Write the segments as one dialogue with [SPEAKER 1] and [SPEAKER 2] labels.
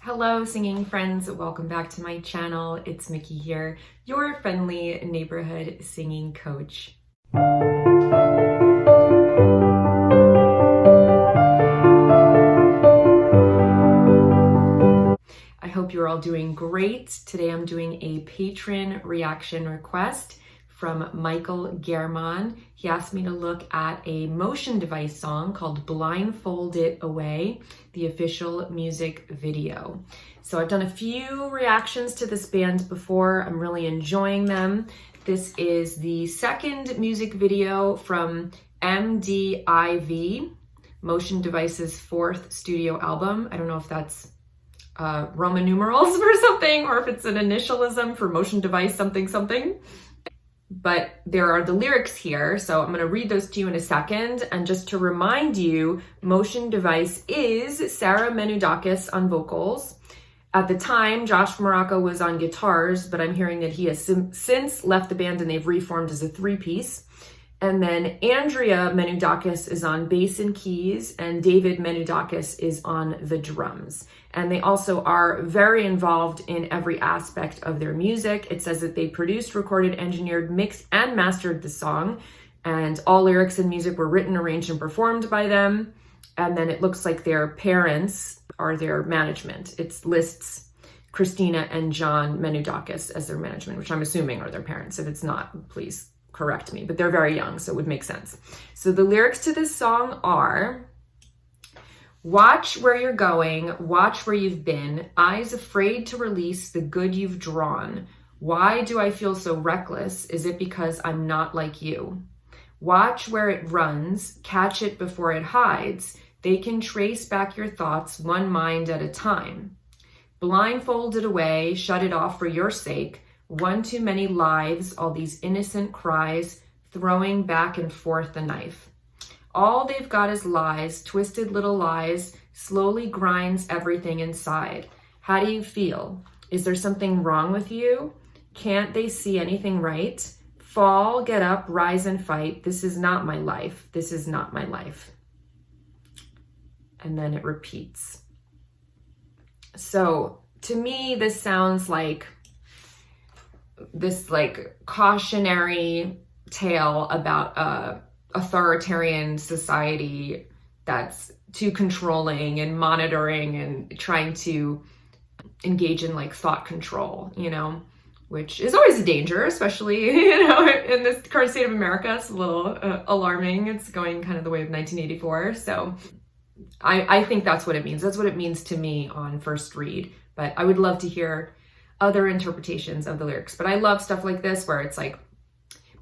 [SPEAKER 1] Hello, singing friends. Welcome back to my channel. It's Miki here, your friendly neighborhood singing coach. I hope you're all doing great. Today I'm doing a patron reaction request from Michael German. He asked me to look at a motion device song called Blindfold It Away, the official music video. So I've done a few reactions to this band before. I'm really enjoying them. This is the second music video from MDIV, Motion Device's fourth studio album. I don't know if that's Roman numerals for something, or if it's an initialism for motion device something something. But there are the lyrics here, so I'm going to read those to you in a second. And just to remind you, Motion Device is Sarah Menudakis on vocals. At the time, Josh Morocco was on guitars, but I'm hearing that he has since left the band and they've reformed as a three-piece. And then Andrea Menudakis is on bass and keys, and David Menudakis is on the drums. And they also are very involved in every aspect of their music. It says that they produced, recorded, engineered, mixed, and mastered the song. And all lyrics and music were written, arranged, and performed by them. And then it looks like their parents are their management. It lists Christina and John Menudakis as their management, which I'm assuming are their parents. If it's not, please correct me, but they're very young, so it would make sense. So the lyrics to this song are: watch where you're going, watch where you've been, eyes afraid to release the good you've drawn. Why do I feel so reckless? Is it because I'm not like you? Watch where it runs, catch it before it hides. They can trace back your thoughts one mind at a time. Blindfold it away, shut it off for your sake. One too many lives, all these innocent cries, throwing back and forth the knife. All they've got is lies, twisted little lies, slowly grinds everything inside. How do you feel? Is there something wrong with you? Can't they see anything right? Fall, get up, rise and fight. This is not my life. This is not my life. And then it repeats. So to me, this sounds like this cautionary tale about a authoritarian society that's too controlling and monitoring and trying to engage in thought control, which is always a danger, especially, in this current state of America. It's a little alarming. It's going kind of the way of 1984. So I think that's what it means. That's what it means to me on first read, but I would love to hear other interpretations of the lyrics. But I love stuff like this where it's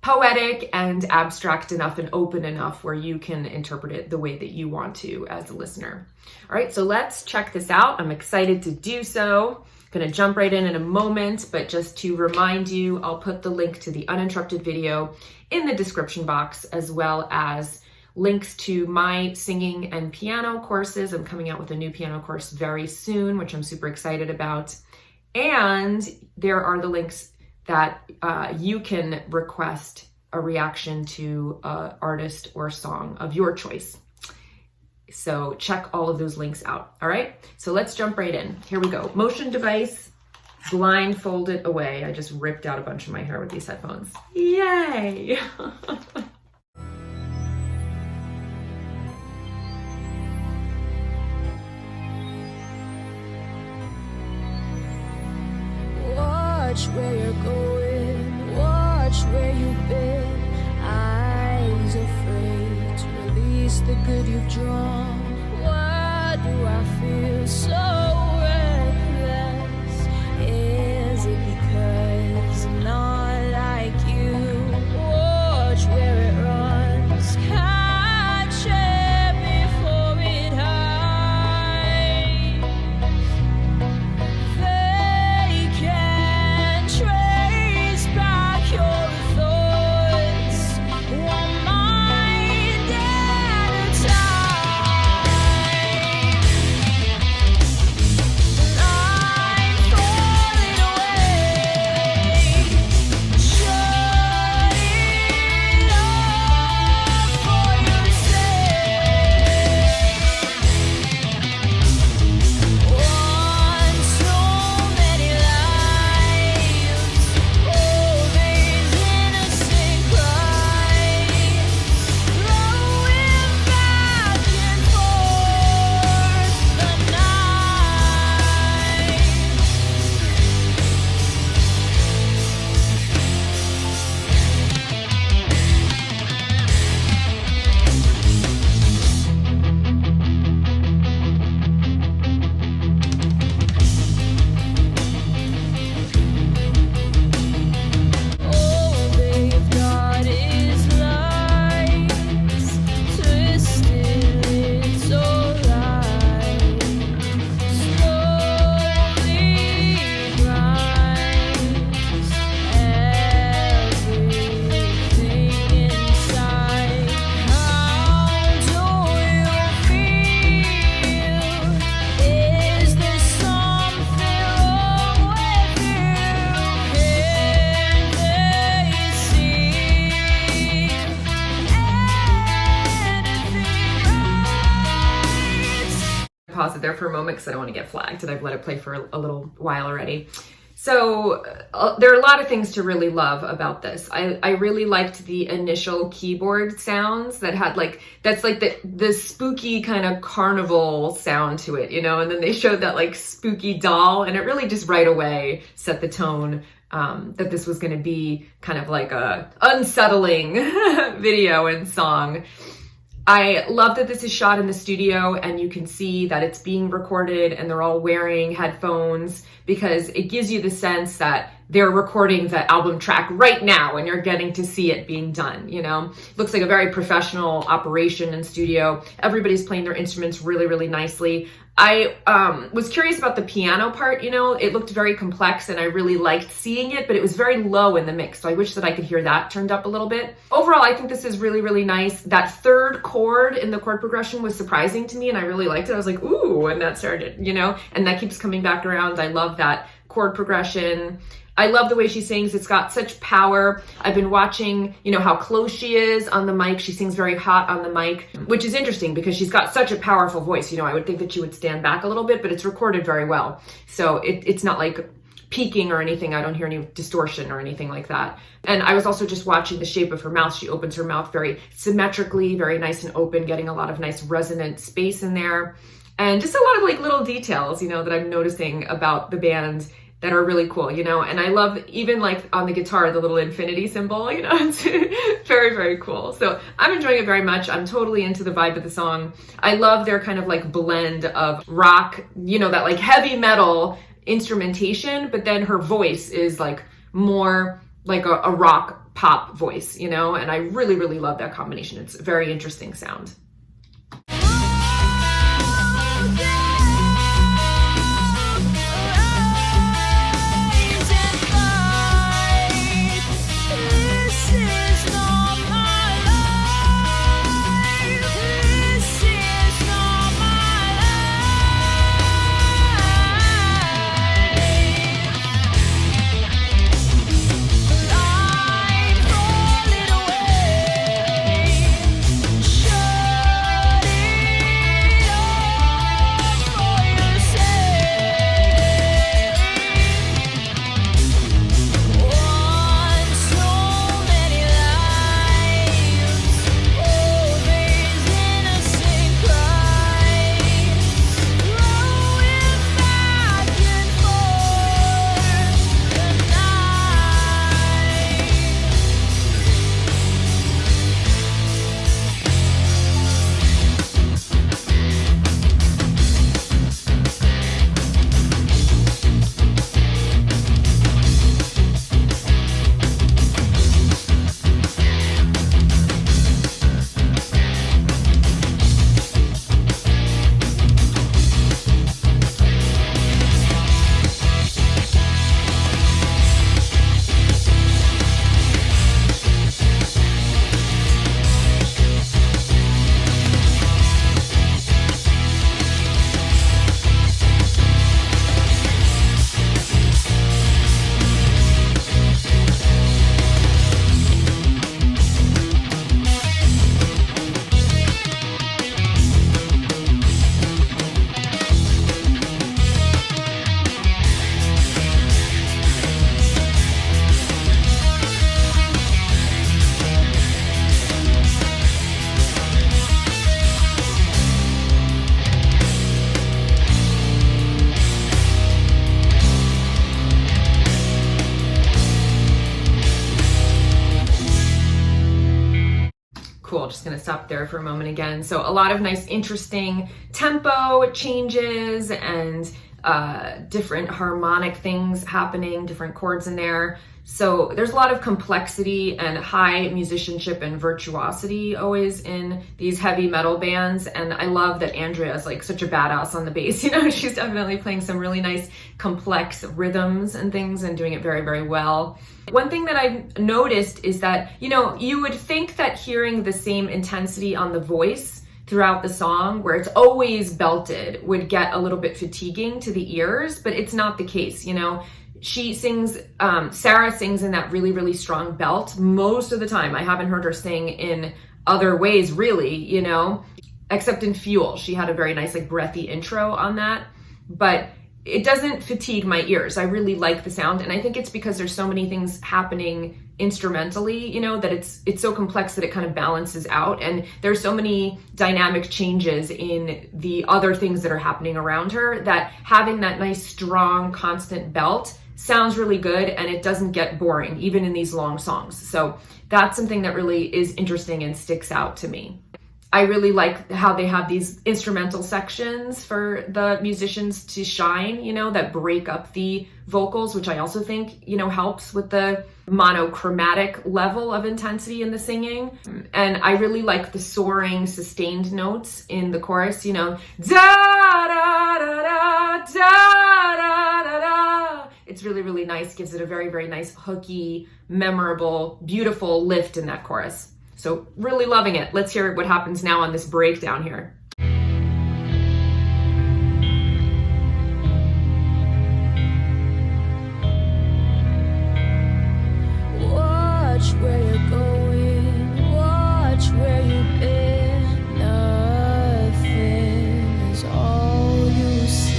[SPEAKER 1] poetic and abstract enough and open enough where you can interpret it the way that you want to as a listener. All right, so let's check this out. I'm excited to do so. Gonna jump right in a moment, but just to remind you, I'll put the link to the Uninterrupted video in the description box, as well as links to my singing and piano courses. I'm coming out with a new piano course very soon, which I'm super excited about. And there are the links that you can request a reaction to an artist or song of your choice. So check all of those links out. All right, so let's jump right in. Here we go. Motion Device, Blindfold It Away. I just ripped out a bunch of my hair with these headphones. Yay!
[SPEAKER 2] Watch where you're going, watch where you've been. Eyes afraid to release the good you've drawn. Why do I feel so reckless? Is it because I'm not like you? Watch where it runs, catch it before it hides. They can trace back your thoughts one mind at a time.
[SPEAKER 1] there for a moment because I don't want to get flagged, and I've let it play for a little while already. So there are a lot of things to really love about this. I really liked the initial keyboard sounds that had that's like the spooky kind of carnival sound to it, you know, and then they showed that like spooky doll, and it really just right away set the tone that this was going to be kind of like a unsettling video and song. I love that this is shot in the studio and you can see that it's being recorded and they're all wearing headphones, because it gives you the sense that they're recording the album track right now and you're getting to see it being done, you know? Looks like a very professional operation in studio. Everybody's playing their instruments really, really nicely. I was curious about the piano part, you know, it looked very complex and I really liked seeing it, but it was very low in the mix. So I wish that I could hear that turned up a little bit. Overall, I think this is really, really nice. That third chord in the chord progression was surprising to me and I really liked it. I was like, ooh, and that started, you know, and that keeps coming back around. I love that chord progression. I love the way she sings. It's got such power. I've been watching, you know, how close she is on the mic. She sings very hot on the mic, which is interesting because she's got such a powerful voice. You know, I would think that she would stand back a little bit, but it's recorded very well. So it's not like peaking or anything. I don't hear any distortion or anything like that. And I was also just watching the shape of her mouth. She opens her mouth very symmetrically, very nice and open, getting a lot of nice resonant space in there. And just a lot of like little details, you know, that I'm noticing about the band that are really cool, you know, and I love even like on the guitar, the little infinity symbol, you know, it's very, very cool. So I'm enjoying it very much. I'm totally into the vibe of the song. I love their kind of like blend of rock, you know, that like heavy metal instrumentation, but then her voice is like more like a rock pop voice, you know, and I really, really love that combination. It's a very interesting sound. Cool, just gonna stop there for a moment again. So a lot of nice, interesting tempo changes and different harmonic things happening, different chords in there. So there's a lot of complexity and high musicianship and virtuosity always in these heavy metal bands. And I love that Andrea is like such a badass on the bass. You know, she's definitely playing some really nice, complex rhythms and things and doing it very, very well. One thing that I've noticed is that, you know, you would think that hearing the same intensity on the voice throughout the song, where it's always belted, would get a little bit fatiguing to the ears, but it's not the case, you know. She sings, Sarah sings in that really, really strong belt most of the time. I haven't heard her sing in other ways, really, you know. except in Fuel. She had a very nice, like, breathy intro on that, but it doesn't fatigue my ears. I really like the sound, and I think it's because there's so many things happening instrumentally, you know, that it's so complex that it kind of balances out, and there's so many dynamic changes in the other things that are happening around her that having that nice, strong, constant belt sounds really good, and it doesn't get boring, even in these long songs. So that's something that really is interesting and sticks out to me. I really like how they have these instrumental sections for the musicians to shine, you know, that break up the vocals, which I also think, you know, helps with the monochromatic level of intensity in the singing. And I really like the soaring, sustained notes in the chorus, you know, da da da da da da da da. It's really, really nice, gives it a very, very nice, hooky, memorable, beautiful lift in that chorus. So really loving it. Let's hear what happens now on this breakdown here.
[SPEAKER 2] Watch where you're going, watch where you've been. Nothing is all you see.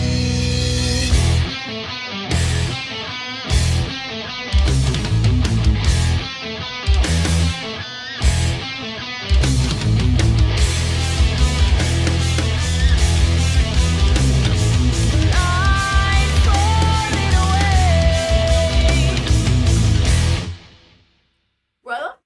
[SPEAKER 2] Blindfold it away. Well,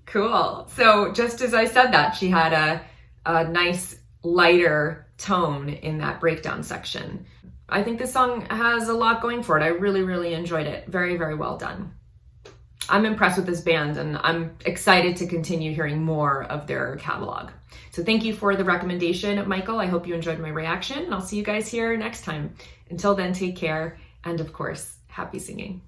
[SPEAKER 1] Cool. So just as I said that, she had a nice lighter tone in that breakdown section. I think this song has a lot going for it. I really, really enjoyed it. Very, very well done. I'm impressed with this band, and I'm excited to continue hearing more of their catalog. So thank you for the recommendation, Michael. I hope you enjoyed my reaction, and I'll see you guys here next time. Until then, take care, and of course, happy singing.